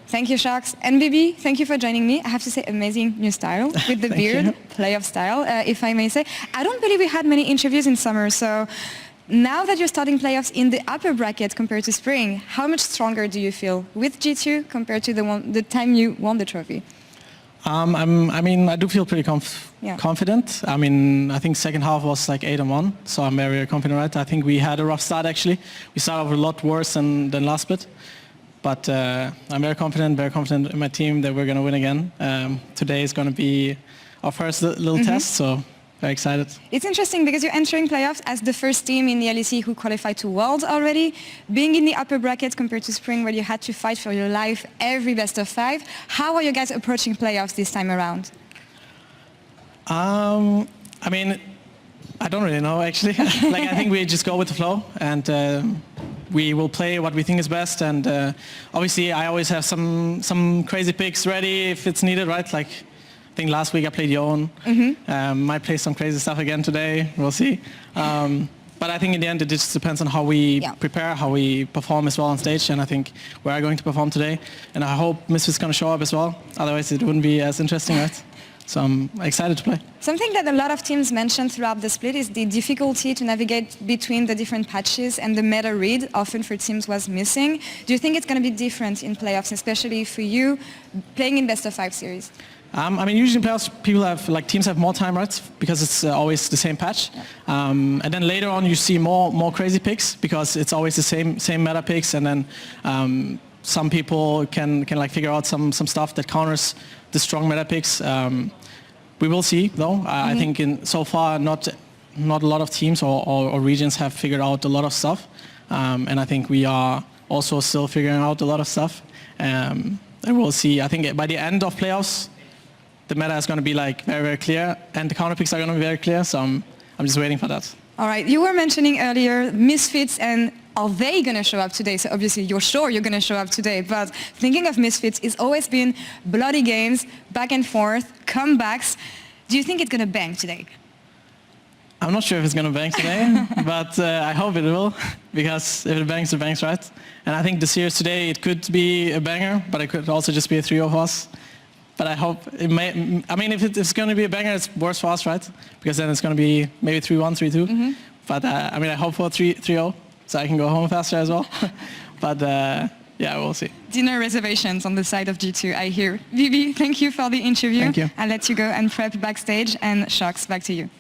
Thank you, Sharks. And Bibi, thank you for joining me. I have to say, amazing new style with the beard, playoff style, if I may say. I don't believe we had many interviews in summer, so now that you're starting playoffs in the upper bracket compared to spring, how much stronger do you feel with G2 compared to the time you won the trophy? I do feel pretty confident. I think second half was like 8-1, so I'm very, very confident, right? I think we had a rough start actually. We started off a lot worse than last split. But I'm very confident in my team that we're going to win again. Today is going to be our first little test, so very excited. It's interesting because you're entering playoffs as the first team in the LEC who qualified to Worlds already. Being in the upper bracket compared to spring where you had to fight for your life every best of 5. How are you guys approaching playoffs this time around? I don't really know actually. I think we just go with the flow and we will play what we think is best, and obviously I always have some crazy picks ready if it's needed, right? Like I think last week I played Yon. Might play some crazy stuff again today, we'll see. But I think in the end it just depends on how we prepare, how we perform as well on stage, and I think we are going to perform today, and I hope Misfit's going to show up as well, otherwise it wouldn't be as interesting, right? So I'm excited to play. Something that a lot of teams mentioned throughout the split is the difficulty to navigate between the different patches, and the meta read often for teams was missing. Do you think it's going to be different in playoffs, especially for you playing in best of 5 series? Usually in playoffs, teams have more time, right? Because it's always the same patch. And then later on you see more crazy picks because it's always the same meta picks, and then some people can figure out some stuff that counters the strong meta picks. We will see though. I think so far not a lot of teams or regions have figured out a lot of stuff, and I think we are also still figuring out a lot of stuff, and we'll see. I think by the end of playoffs the meta is going to be very, very clear, and the counter picks are going to be very clear, so I'm just waiting for that. All right, you were mentioning earlier Misfits, and are they going to show up today? So obviously you're sure you're going to show up today, but thinking of Misfits, it's always been bloody games, back and forth, comebacks. Do you think it's going to bang today? I'm not sure if it's going to bang today, but I hope it will, because if it bangs, right? And I think the series today, it could be a banger, but it could also just be a 3 of us. But I hope it may, if it's going to be a banger, it's worse for us, right? Because then it's going to be maybe 3-1, 3-2. But I hope for 3-0, so I can go home faster as well. But yeah, we'll see. Dinner reservations on the side of G2, I hear. Bibi, thank you for the interview. Thank you. I'll let you go and prep backstage, and Sharks, back to you.